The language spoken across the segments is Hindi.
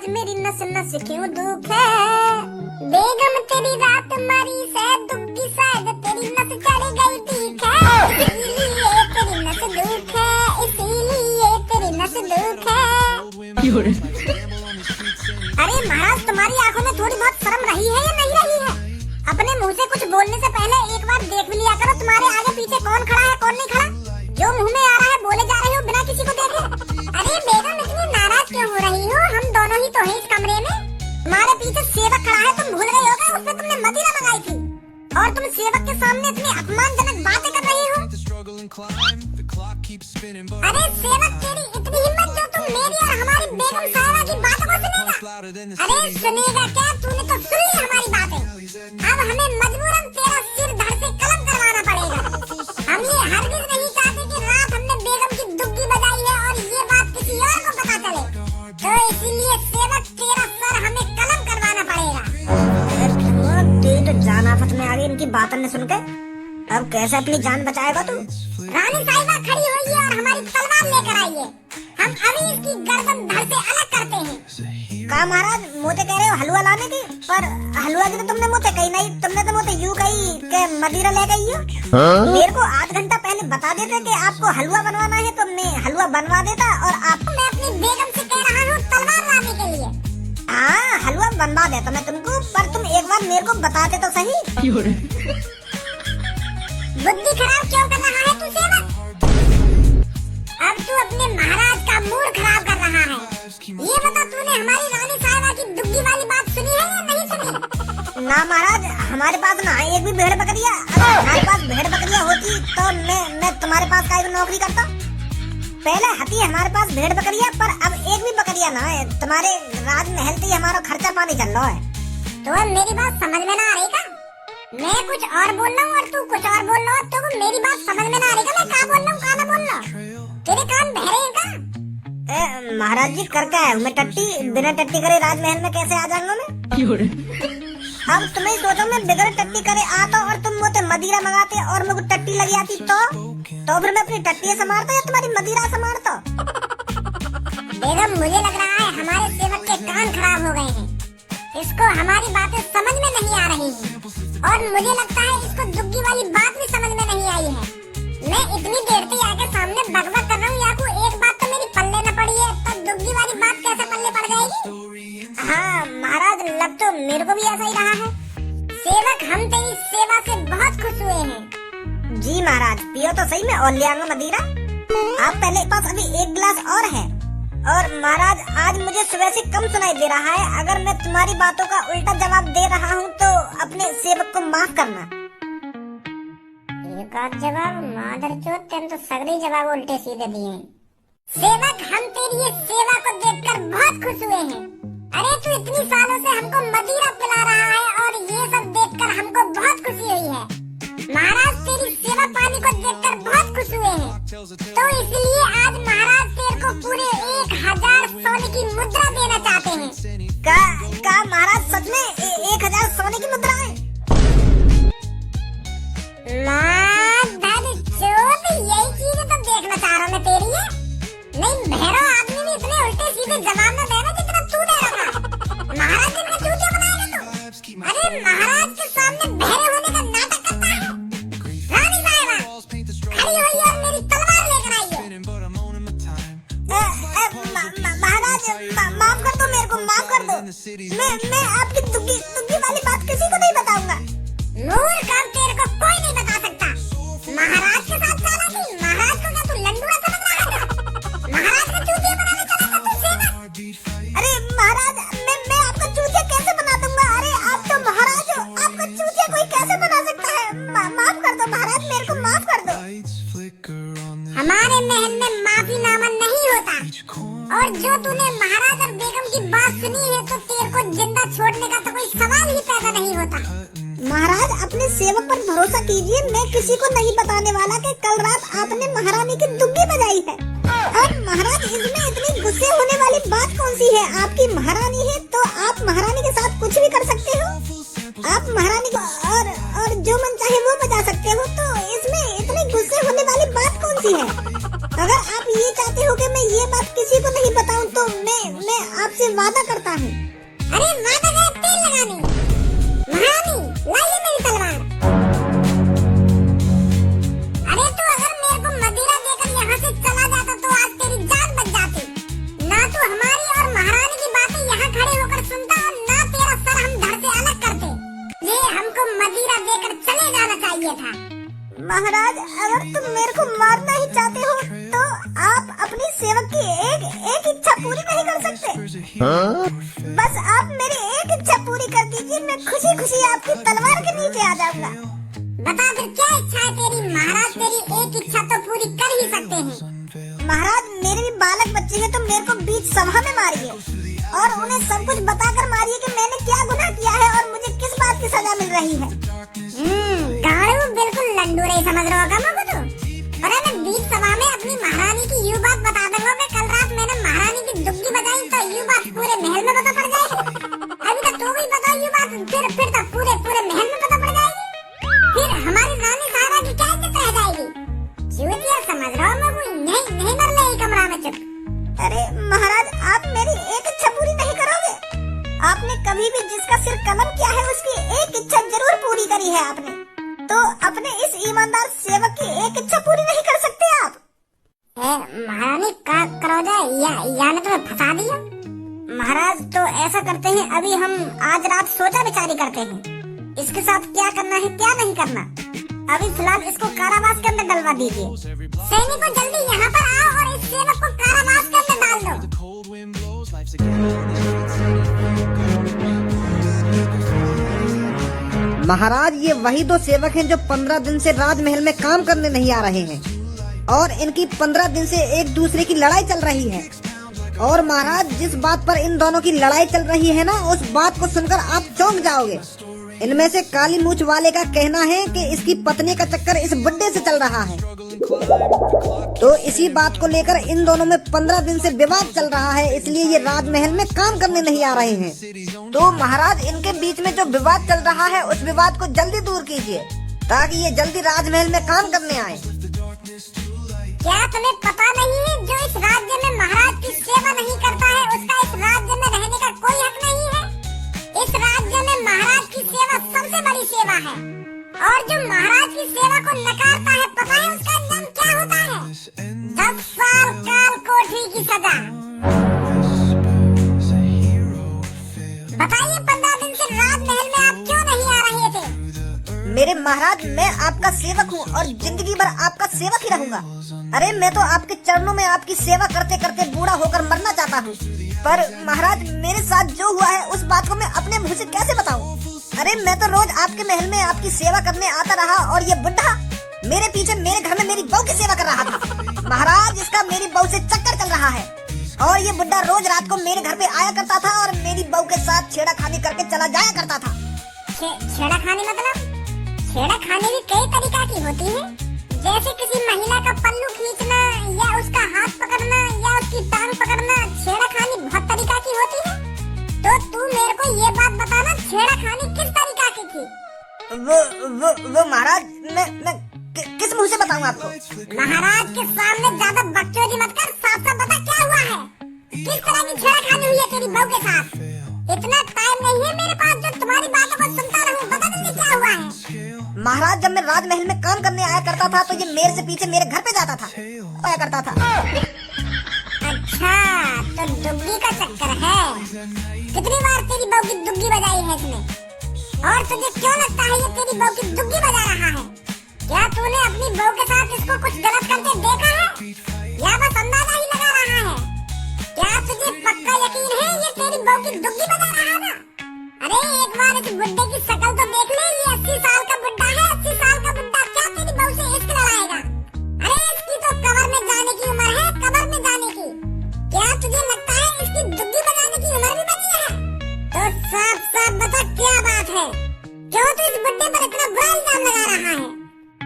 आज मेरी नस नस क्यों दुखे, बेगम तेरी रात मारी से दुग्गी शायद तेरी नस चढ़ गई ठीक है, इसीलिए तेरी नस दुखे, इसीलिए तेरी नस दुखे। अरे महाराज तुम्हारी आंखों में थोड़ी बहुत शर्म रही है या नहीं रही है? अपने मुंह से कुछ बोलने से पहले एक बार देख भी लिया करो तुम्हारे आगे पीछे कौन खड़ा है कौन नहीं खड़ा। जो मुंह में आ रहा है बोले जा रही हो बिना किसी को देखे। अरे बेगम इतनी नाराज क्यों हो रही हो? हम दोनों ही तो हैं इस कमरे में। तुम्हारे पीछे सेवक खड़ा है, तुम भूल गए हो क्या? उसपे तुमने मदिरा मंगाई थी और तुम सेवक के सामने इतनी अपमानजनक बातें कर रही हो। अरे सेवक तेरी इतनी हिम्मत जो तुम मेरी और हमारी बेगम साहिबा की बातों को सुनेगा? अरे सुनेगा क्या, तूने तो सुन ली हमारी बातें। अब हमें मजबूरन तेरा सिर धड़ से कलम करवाना पड़ेगा। हम ये हरगिज नहीं चाहते कि रात हमने बेगम की दुग्गी बजाई है और ये बात किसी और को पता चले, तो इसीलिए सेवक तेरा सर हमें कलम करवाना पड़ेगा। तेरी तो जान आफत में आ गई इनकी बातों ने सुन के। अब कैसे अपनी जान बचाएगा तू? रानी साहिबा खड़ी हुई है और हमारी तलवार लेकर आई है, हम अभी इसकी गर्दन धड़ से अलग करते हैं। कहा महाराज मोते कह रहे हो हलवा लाने की, पर हलवा की तो तुमने मोते कही नहीं, तुमने तो मोते यूं कही के मदिरा ले गई हो। मेरे को आध घंटा पहले बता देते कि आपको हलवा बनवाना है तो मैं हलवा बनवा देता। और आप मैं अपनी बेगम से कह रहा हूँ तलवार लाने के लिए। हाँ हलवा बनवा देता मैं तुमको, पर तुम एक बार मेरे को बताते तो सही। बुद्धि खराब क्यों कर रहा है तू सेवक? अब तू अपने महाराज का मूड खराब कर रहा है। ये बता तूने हमारी रानी साहिबा की दुग्गी वाली बात सुनी है या नहीं सुनी? ना महाराज हमारे पास ना एक भी भेड़ बकरिया, अगर हमारे पास भेड़ बकरिया होती तो मैं तुम्हारे पास काहे को नौकरी करता। पहले हती हमारे पास भेड़ बकरिया, पर अब एक भी बकरिया ना है। तुम्हारे राजमहल से हमारा खर्चा पानी चल रहा है। तो अब मेरी बात समझ में ना आ रही का? मैं कुछ और बोल रहा हूँ और तू कुछ और बोल रहा है, तो मेरी बात समझ में ना आ रही का? मैं क्या बोल रहा हूँ क्या ना बोल रहा? तेरे कान बहरे हैं का? महाराज जी कर क्या है, मैं टट्टी बिना टट्टी करे राजमहल में कैसे आ जाऊंगा मैं? अब तुम्हें सोचो मैं बिगड़ टट्टी करे आता और तुम मुझे मदिरा मंगाते और मुझे टट्टी लगी आती तो फिर मैं अपनी टट्टी संभालता या तुम्हारी मदिरा संभालता? बेगम मुझे लग रहा है हमारे सेवक के कान खराब हो गए हैं, इसको हमारी बातें समझ में नहीं आ रही हैं और मुझे लगता है इसको दुग्गी वाली बात भी समझ में नहीं आई है। मैं इतनी देर से आके सामने बकबक कर रहा हूँ, याकू एक बात तो मेरी पल्ले न पड़ी है, तो दुग्गी वाली बात कैसे पल्ले पड़ जाएगी? हाँ महाराज लग तो मेरे को भी ऐसा ही रहा है। सेवक हम तेरी सेवा से बहुत खुश हुए हैं। जी महाराज पियो तो सही में और ले आऊंगा मदिरा। आप पहले पास अभी एक गिलास और है। और महाराज आज मुझे सुबह से कम सुनाई दे रहा है, अगर मैं तुम्हारी बातों का उल्टा जवाब दे रहा हूँ तो अपने सेवक को माफ करना। एक आध जवाब मादर चोद, तेन तो सगरे जवाब उल्टे सीधे दिए। सेवक हम तेरी ये सेवा को देखकर बहुत खुश हुए हैं। अरे तू इतनी सालों से हमको मदिरा पिला रहा है और ये सब देखकर हमको बहुत खुशी हुई है। महाराज तेरी सेवा पानी को देखकर बहुत खुश हुए हैं, तो इसलिए आज महाराज तेरे को पूरे 1000 सोने की मुद्रा देना चाहते हैं। का महाराज सच में 1000 सोने की मुद्रा है? मादर चोद यही चीज तो देखना चाह रहा मैं तेरी है। नहीं भैरव आदमी भी इतने उल्टे सीधे जवाब न देना जितना तू दे रहा था। महाराज जी ने चूतिया बनाएगा तू? अरे महाराज के सामने बहरे होने का नाटक करता है। रानी साहिबा खड़ी हुई और मेरी तलवार लेकर आई है। महाराज माफ कर दो मेरे को, माफ कर दो। मैं आपकी दुग्गी वाली बात किसी को नहीं बताऊंगा। मूर्ख अब तेरे को कोई नहीं बता सकता। महाराज के साथ चालाकी, महाराज को क्या तू लंडुआ समझ रहा है? महाराज का चूतिया बनाने चला था तू सेवक? अरे महाराज मैं आपका चूतिया कैसे बना दूंगा? अरे आप तो महाराज हो, आपका चूतिया कोई कैसे बना सकता है? माफ कर दो महाराज, मेरे को माफ कर दो। हमारे महल में माफीनामा नहीं होता, और जो तूने महाराज और बेगम की बात सुनी है तो तेरे को जिंदा छोड़ने का तो कोई सवाल ही पैदा नहीं होता। महाराज अपने सेवक पर भरोसा कीजिए, मैं किसी को नहीं बताने वाला कि कल रात आपने महारानी की दुग्गी बजाई है। और महाराज इसमें इतनी गुस्से होने वाली बात कौन सी है? आपकी महारानी है तो आप महारानी के साथ कुछ भी कर सकते हो। आप महारानी को और जो मन चाहे वो बजा सकते हो, तो इसमें इतनी गुस्से होने वाली बात कौन सी है? अगर आप ये चाहते हो कि मैं ये बात किसी को नहीं बताऊं तो मैं आपसे वादा करता हूँ। अरे वादा करे तेल लगाने। महारानी लाइए मेरी तलवार। अरे तू अगर मेरे को मदिरा देकर यहाँ से चला जाता तो आज तेरी जान बच जाती। ना तू हमारी और महारानी की बातें यहाँ खड़े होकर सुनता और ना तेरा सर हम धड़ से अलग करते। ये हमको मदिरा देकर चले जाना चाहिए था। महाराज, अगर तुम मेरे को मारना ही चाहते हो तो आप अपनी सेवक की एक इच्छा पूरी नहीं कर सकते। बस आप मेरी एक इच्छा पूरी कर दीजिए, मैं खुशी खुशी आपकी तलवार के नीचे आ जाऊंगा। बता फिर क्या इच्छा है तेरी। महाराज तेरी एक इच्छा तो पूरी कर ही सकते हैं। महाराज, मेरे भी बालक बच्चे हैं तो मेरे को बीच सभा में मारिए और उन्हें सब कुछ बताकर मारिए कि मैंने क्या गुनाह किया है और मुझे किस बात की सजा मिल रही है। गाड़ू बिल्कुल लंडू नहीं समझ रहा होगा मुझे तो। और मैं बीच सभा में अपनी महारानी की यूं बात बता दूंगा कि कल रात मैंने महारानी की दुग्गी बजाई तो यूं बात पूरे महल में पता पड़ जाएगी। अभी तक तो भी बताओ यूं बात, फिर तो पूरे महल में पता पड़ जाएगी। फिर हमारी रानी सारा की क्या इज्जत रह जाएगी। चूतिया समझ रहा हूँ मैं, नहीं मर ले कमरा में चुप। अरे महाराज, आप मेरी एक इच्छा पूरी नहीं करोगे? आपने कभी भी जिसका सिर कलम किया है उसकी एक इच्छा जरूर पूरी करी है आपने, तो अपने इस ईमानदार सेवक की एक इच्छा पूरी नहीं कर सकते आप? महारानी का करोगे या ने तुम्हें फंसा दिया। महाराज तो ऐसा करते हैं, अभी हम आज रात सोचा विचारी करते हैं इसके साथ क्या करना है क्या नहीं करना। अभी फिलहाल इसको कारावास के अंदर डलवा दीजिए। सैनिकों जल्दी यहाँ पर आओ और इस सेवक को कारावास के अंदर डाल दो। महाराज, ये वही दो सेवक हैं जो 15 दिन से राजमहल में काम करने नहीं आ रहे हैं और इनकी 15 दिन से एक दूसरे की लड़ाई चल रही है। और महाराज, जिस बात पर इन दोनों की लड़ाई चल रही है ना, उस बात को सुनकर आप चौंक जाओगे। इनमें से काली मूंछ वाले का कहना है कि इसकी पत्नी का चक्कर इस बुड्ढे से चल रहा है, तो इसी बात को लेकर इन दोनों में 15 दिन से विवाद चल रहा है, इसलिए ये राजमहल में काम करने नहीं आ रहे हैं। तो महाराज, इनके बीच में जो विवाद चल रहा है उस विवाद को जल्दी दूर कीजिए ताकि ये जल्दी राजमहल में काम करने आए। क्या तुम्हें पता नहीं है जो इस राज्य में महाराज की सेवा नहीं करता है उसका इस राज्य में रहने का कोई हक नहीं है। इस राज्य में महाराज की सेवा सबसे बड़ी सेवा है और जो महाराज की सेवा को नकारता है पता है उसका अंजाम क्या होता है? 10 साल काल कोठरी की सजा। बताइए 15 दिन से राजमहल में आप क्यों नहीं आ रहे थे? मेरे महाराज, मैं आपका सेवक हूँ और जिंदगी भर आपका सेवक ही रहूंगा। अरे मैं तो आपके चरणों में आपकी सेवा करते करते बूढ़ा होकर मरना चाहता हूँ, पर महाराज मेरे साथ जो हुआ है उस बात को मैं अपने मुँह से कैसे बताऊँ? अरे मैं तो रोज आपके महल में आपकी सेवा करने आता रहा और ये बुढ़ा मेरे पीछे मेरे घर में मेरी बहू की सेवा कर रहा था। महाराज, इसका मेरी बहू से चक्कर चल रहा है और ये बुढ़ा रोज रात को मेरे घर पे आया करता था और मेरी बहू के साथ छेड़ाखानी करके चला जाया करता था। छेड़ाखानी मतलब? छेड़ाखानी भी कई तरीका की होती है, जैसे किसी महिला का पल्लू खींचना या उसका हाथ पकड़ना या उसकी टांग पकड़ना। छेड़ाखानी बहुत तरीका की होती है, तो तू मेरे को ये बात बताना छेड़ाखानी किस तरीका की थी? वो महाराज, मैं किस मुंह से बताऊं आपको? महाराज के सामने ज्यादा बकचोदी मत कर, साफ साफ बता क्या हुआ है। किस तरह की छेड़ाखानी हुई है तेरी बहू के साथ? इतना टाइम नहीं है मेरे पास जो तुम्हारी बातों को सुनता रहूं। बता जल्दी क्या हुआ है। महाराज, जब मैं राजमहल में काम करने आया करता था तो ये मेरे से पीछे मेरे घर पे जाता था, आया करता था। अच्छा, तो दुग्गी का चक्कर है। कितनी बार तेरी बहू की दुग्गी बजाई है इसने? और तुझे क्यों लगता है ये तेरी बहू की दुग्गी बजा रहा है? क्या तूने अपनी बहू के साथ इसको कुछ गलत करते देखा है या बस अंदाजा ही लगा रहा है? क्या तुझे पक्का यकीन है ये तेरी बहू की दुग्गी बजा रहा था? अरे एक बार इस बुड्ढे की शक्ल तो देख ले। ये 80 साल का बुड्ढा है। 80 साल का बुड्ढा क्या तेरी बहू से इश्क लड़ाएगा? अरे इसकी तो कब्र में जाने की उम्र है, कब्र में जाने की। क्या तुझे लगता है इसकी दुग्गी बजाने की उम्र भी बची है? तो साफ साफ बता क्या बात है, क्यों तू इस बुड्ढे पर इतना बुरा इल्जाम लगा रहा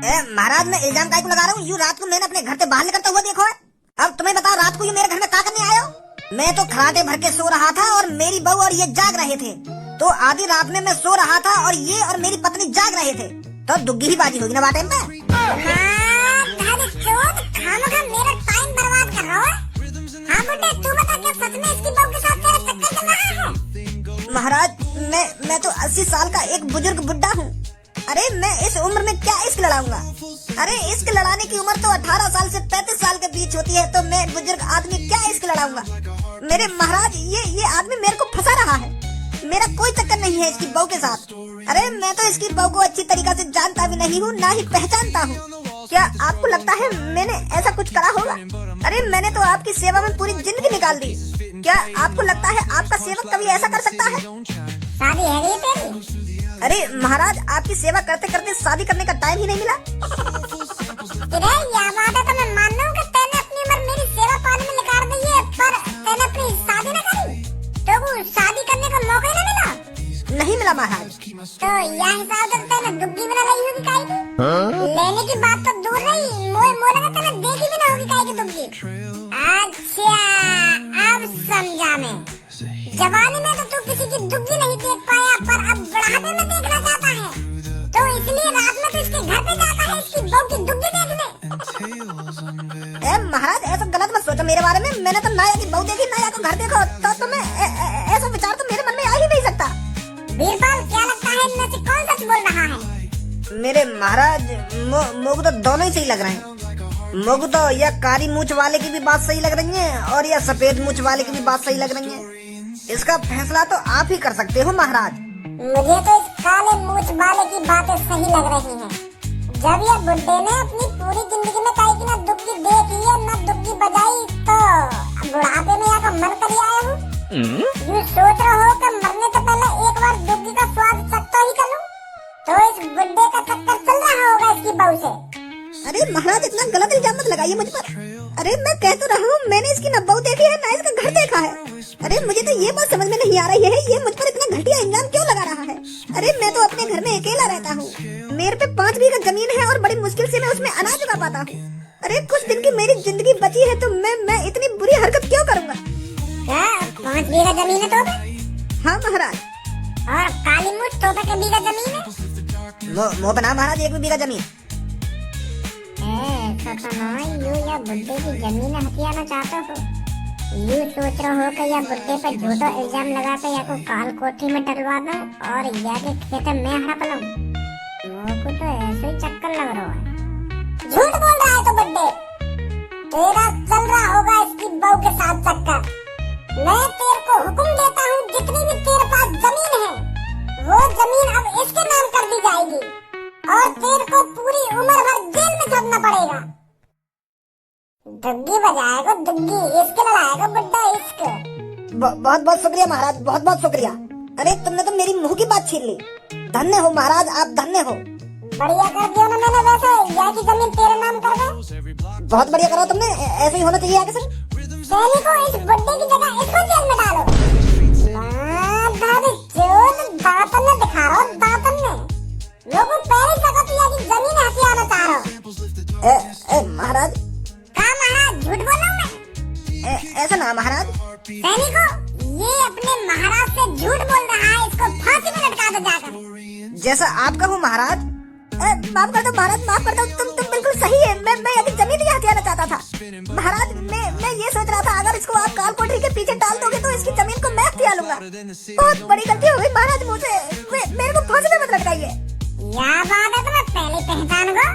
है? महाराज, मैं इल्जाम काहे को लगा रहा हूँ? यूँ रात को मैंने अपने घर से बाहर निकलता हुआ देखो है। अब तुम्हें बताओ, रात को ये मेरे घर में क्या करने आए हो? मैं तो खराटे भर के सो रहा था और मेरी बहू और ये जाग रहे थे, तो आधी रात में मैं सो रहा था और ये और मेरी पत्नी जाग रहे थे, तो दुग्गी ही बाजी होगी ना टाइम पे। मेरा टाइम बर्बाद कर रहा है। हाँ बुड्ढे, तू बता क्या सच में इसकी बहू के साथ तेरा चक्कर महाराज मैं तो 80 साल का एक बुजुर्ग बुड्ढा हूँ। अरे मैं इस उम्र में क्या इश्क लड़ाऊंगा? अरे इश्क लड़ाने की उम्र तो 18 साल से 35 साल के बीच होती है, तो मैं बुजुर्ग आदमी क्या इश्क लड़ाऊंगा? मेरे महाराज ये आदमी मेरे को फंसा रहा है। मेरा कोई चक्कर नहीं है इसकी बहू के साथ। अरे मैं तो इसकी बहू को अच्छी तरीका से जानता भी नहीं हूँ, ना ही पहचानता हूँ। क्या आपको लगता है मैंने ऐसा कुछ करा होगा? अरे मैंने तो आपकी सेवा में पूरी जिंदगी निकाल दी। क्या आपको लगता है आपका सेवक कभी ऐसा कर सकता है? शादी है नहीं तेरी? अरे महाराज, आपकी सेवा करते करते शादी करने का टाइम ही नहीं मिला। तेरे यह बात है तो मैं मान लूं कि तैने अपनी उम्र मेरी सेवा पाने में निकाल दी है, पर तैने अपनी शादी न करी तो वो शादी करने का मौका ही न मिला। नहीं मिला महाराज। तो यह हिसाब से तैने दुग्गी बना ली होगी काई की? लेने की बात तो दूर रही, मोए मोले का तैने देखी भी ना होगी काई की दुग्गी। अच्छा अब समझा मैं। जवानी में तो तू किसी की दुग्गी नहीं देख पाया, पर अब बुढ़ापे में देखना चाहता है, तो इसलिए रात में तो इसके घर पे जाता है इसकी बहू की दुग्गी देखने। महाराज ऐसा गलत मत सोचो मेरे बारे में। मैंने तो नाया की बहू देखी, नाया को घर देखो, तो मैं ऐसा विचार तो मेरे मन में आ ही नहीं सकता। बीरबल, क्या लगता है इनमें से कौन सच बोल रहा है? मेरे महाराज, मोगू तो दोनों ही सही लग रहे हैं। मोगू तो यह कारी मूछ वाले की भी बात सही लग रही है और यह सफेद मूछ वाले की भी बात सही लग रही है। इसका फैसला तो आप ही कर सकते हो महाराज। मुझे तो इस काले मूछ वाले की बातें सही लग रही हैं। जब यह बुड्ढे ने अपनी पूरी जिंदगी में काई की ना दुग्गी देखी है ना दुग्गी बजाई, तो बुढ़ापे में यहाँ मन कर आया हूँ। यूँ सोच रहा हो कि मरने से पहले एक बार दुग्गी का स्वाद चखता ही कर लूं, तो इस बुड्ढे का चक्कर चल रहा होगा इसकी बहू से। अरे महाराज, इतना गलत इल्जाम मत लगाइए मुझ पर। अरे मैं कह तो रहा हूँ, मैंने इसकी न बहू देखी है ना इसका घर देखा है। अरे मुझे तो ये बात समझ में नहीं आ रही है, ये मुझ पर इतना घटिया इल्जाम क्यों लगा रहा है? अरे मैं तो अपने घर में अकेला रहता हूँ, मेरे पे 5 बीघा जमीन है और बड़ी मुश्किल से मैं उसमें अनाज उगा पाता हूँ। अरे कुछ दिन की मेरी जिंदगी बची है, तो मैं इतनी बुरी हरकत क्यों करूँगा? 5 बीघा जमीन है तोबे? हाँ महाराज। और काली मूछ तोबे के बीघा जमीन है? मोहतना महाराज, 1 बीघा जमीन। यू या बुड्ढे की जमीन हथियाना चाहते हो? यू सोच रहे हो कि या बुड्ढे पे झूठा इल्जाम लगा के या को काल कोठी में डलवा दो और या के खेत में हड़प लूं? मोको तो ऐसे ही चक्कर लग रहा है। झूठ बोल रहा है तो बुड्ढे, तेरा चल रहा होगा इसकी बहू के साथ चक्कर। मैं तेरे को हुक्म देता हूँ, जितनी भी तेरे पास जमीन है वो जमीन अब इसके नाम कर दी जाएगी और तेरे को पूरी उम्र भर जेल में झपना पड़ेगा। दुग्गी बजाएगा दुग्गी, इसके लड़ाएगा बुड्ढा इश्क। बहुत बहुत शुक्रिया महाराज, बहुत बहुत शुक्रिया। अरे तुमने तो मेरी मुंह की बात छीन ली। धन्य हो महाराज, आप धन्य हो। बढ़िया कर दिया ना मैंने, वैसे यह की जमीन तेरे नाम कर दे। बहुत बढ़िया करो तुमने, ऐसे ही होना चाहिए आगे से। सैनी को इस बुड्ढे की जगह इसको जेल में डालो। दातन ने दिखा रहा हूँ, दातन ने लोगों पहली जगह की जमीन हथियाना चाह रहा हूँ। महाराज। हाँ महाराज, झूठ बोल रहा हूँ मैं? ऐसा ना महाराज। सैनिको, ये अपने महाराज से झूठ बोल रहा है, इसको फांसी में लटका दो जाकर। जैसा आप कहो महाराज। माफ कर दो महाराज, माफ कर दो। तुम बिल्कुल सही है। मैं अभी जमीन ही हथियाना चाहता था महाराज। मैं ये सोच रहा था, अगर इसको आप काल कोठरी के पीछे डाल दोगे तो इसकी जमीन को मैं हथिया लूंगा। बहुत बड़ी गलती हो गई महाराज मुझसे। मेरे को फांसी में मत लटकाइए। यह बात है तो मैं पहले पहचान गो।